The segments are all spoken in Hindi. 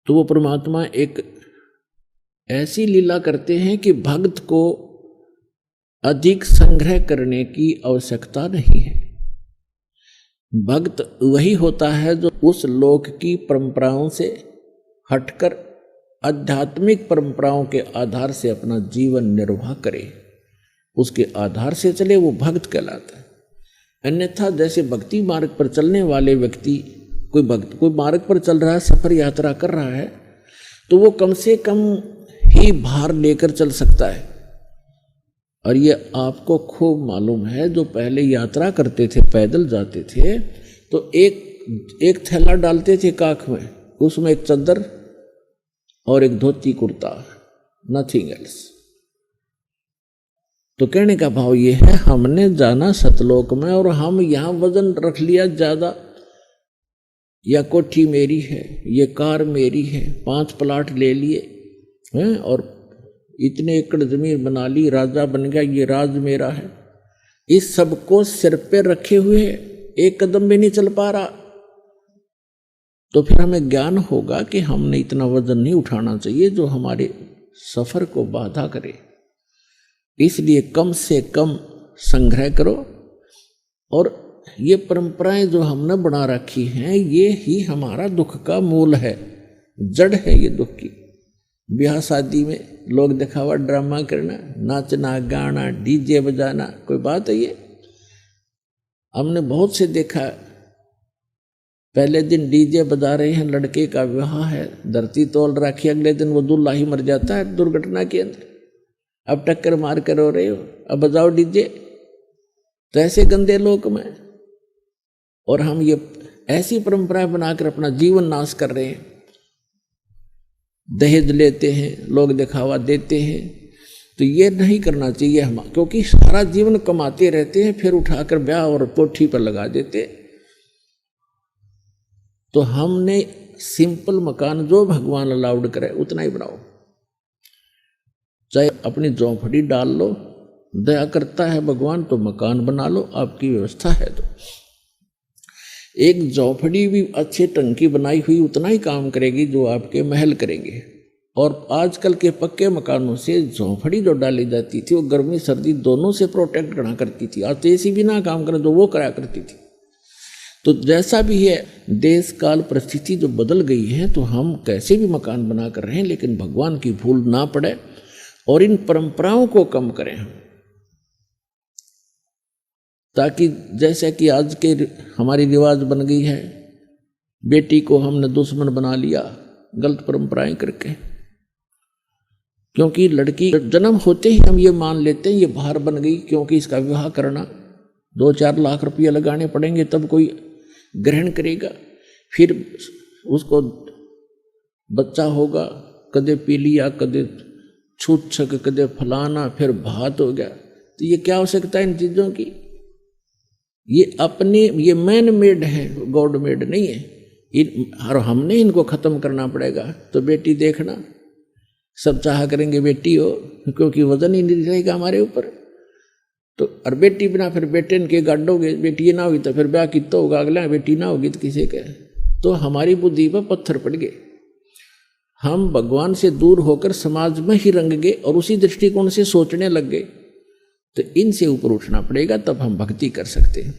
तो वो परमात्मा एक ऐसी लीला करते हैं कि भक्त को अधिक संग्रह करने की आवश्यकता नहीं है। भक्त वही होता है जो उस लोक की परंपराओं से हटकर आध्यात्मिक परंपराओं के आधार से अपना जीवन निर्वाह करे, उसके आधार से चले, वो भक्त कहलाता है। अन्यथा जैसे भक्ति मार्ग पर चलने वाले व्यक्ति, कोई मार्ग पर चल रहा है, सफर यात्रा कर रहा है, तो वो कम से कम ही भार लेकर चल सकता है। और ये आपको खूब मालूम है, जो पहले यात्रा करते थे, पैदल जाते थे, तो एक थैला डालते थे काख में, उसमें एक चद्दर और एक धोती कुर्ता, नथिंग एल्स। तो कहने का भाव ये है, हमने जाना सतलोक में और हम यहाँ वजन रख लिया ज्यादा, या कोठी मेरी है, ये कार मेरी है, 5 प्लाट ले लिए हैं और इतने एकड़ जमीन बना ली, राजा बन गया, ये राज मेरा है। इस सब को सिर पे रखे हुए एक कदम भी नहीं चल पा रहा, तो फिर हमें ज्ञान होगा कि हमने इतना वजन नहीं उठाना चाहिए जो हमारे सफर को बाधा करे। इसलिए कम से कम संग्रह करो। और ये परंपराएं जो हमने बना रखी हैं, ये ही हमारा दुख का मूल है, जड़ है ये दुख की। ब्याह शादी में लोग दिखावा ड्रामा करना, नाचना गाना, डीजे बजाना, कोई बात है ये? हमने बहुत से देखा, पहले दिन डीजे बजा रहे हैं, लड़के का विवाह है, धरती तोल रखी, अगले दिन वो दूल्हा ही मर जाता है दुर्घटना के अंदर। अब टक्कर मार कर रो रहे हो, अब बजाओ डीजे। तो ऐसे गंदे लोक में, और हम ये ऐसी परंपराएं बनाकर अपना जीवन नाश कर रहे हैं। दहेज लेते हैं, लोग दिखावा देते हैं, तो ये नहीं करना चाहिए हम, क्योंकि सारा जीवन कमाते रहते हैं, फिर उठाकर ब्याह और कोठी पर लगा देते। तो हमने सिंपल मकान जो भगवान अलाउड करे उतना ही बनाओ, चाहे अपनी झोंपड़ी डाल लो, दया करता है भगवान तो मकान बना लो, आपकी व्यवस्था है तो। एक झोंपड़ी भी अच्छे ढंग की बनाई हुई उतना ही काम करेगी जो आपके महल करेंगे। और आजकल के पक्के मकानों से झोंपड़ी जो डाली जाती थी, वो गर्मी सर्दी दोनों से प्रोटेक्ट करना करती थी। आज तो एसी भी ना काम करे, तो वो कराया करती थी। तो जैसा भी है, देश काल परिस्थिति जो बदल गई है, तो हम कैसे भी मकान बना कर रहे हैं, लेकिन भगवान की भूल ना पड़े और इन परंपराओं को कम करें हम, ताकि जैसे कि आज के हमारी रिवाज बन गई है, बेटी को हमने दुश्मन बना लिया गलत परंपराएं करके। क्योंकि लड़की जन्म होते ही हम ये मान लेते हैं ये भार बन गई, क्योंकि इसका विवाह करना 2-4 लाख रुपया लगाने पड़ेंगे तब कोई ग्रहण करेगा। फिर उसको बच्चा होगा, कदे पी लिया, कदे छूट छक, कदे फलाना, फिर भात हो गया। तो ये क्या आवश्यकता है इन चीज़ों की? ये अपने, ये मैन मेड है, गॉड मेड नहीं है। और हमने इनको खत्म करना पड़ेगा। तो बेटी देखना, सब चाह करेंगे बेटी हो, क्योंकि वजन ही नहीं रहेगा हमारे ऊपर। तो और बेटी बिना फिर बेटे के गाड़ोगे, बेटी ना होगी तो फिर ब्याह कितना होगा, अगला बेटी ना होगी तो किसी के। तो हमारी बुद्धि पर पत्थर पड़ गए, हम भगवान से दूर होकर समाज में ही रंग गए और उसी दृष्टिकोण से सोचने लग गए। तो इनसे ऊपर उठना पड़ेगा, तब हम भक्ति कर सकते हैं।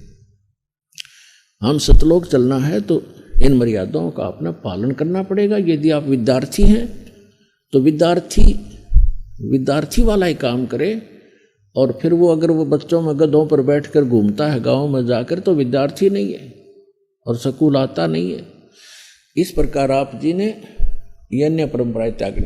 हम सतलोक चलना है तो इन मर्यादाओं का अपना पालन करना पड़ेगा। यदि आप विद्यार्थी हैं तो विद्यार्थी वाला ही काम करे, और फिर वो अगर वो बच्चों में गधों पर बैठकर घूमता है गांव में जाकर, तो विद्यार्थी नहीं है और स्कूल आता नहीं है। इस प्रकार आप जी ने ये अन्य परंपराएं त्यागनी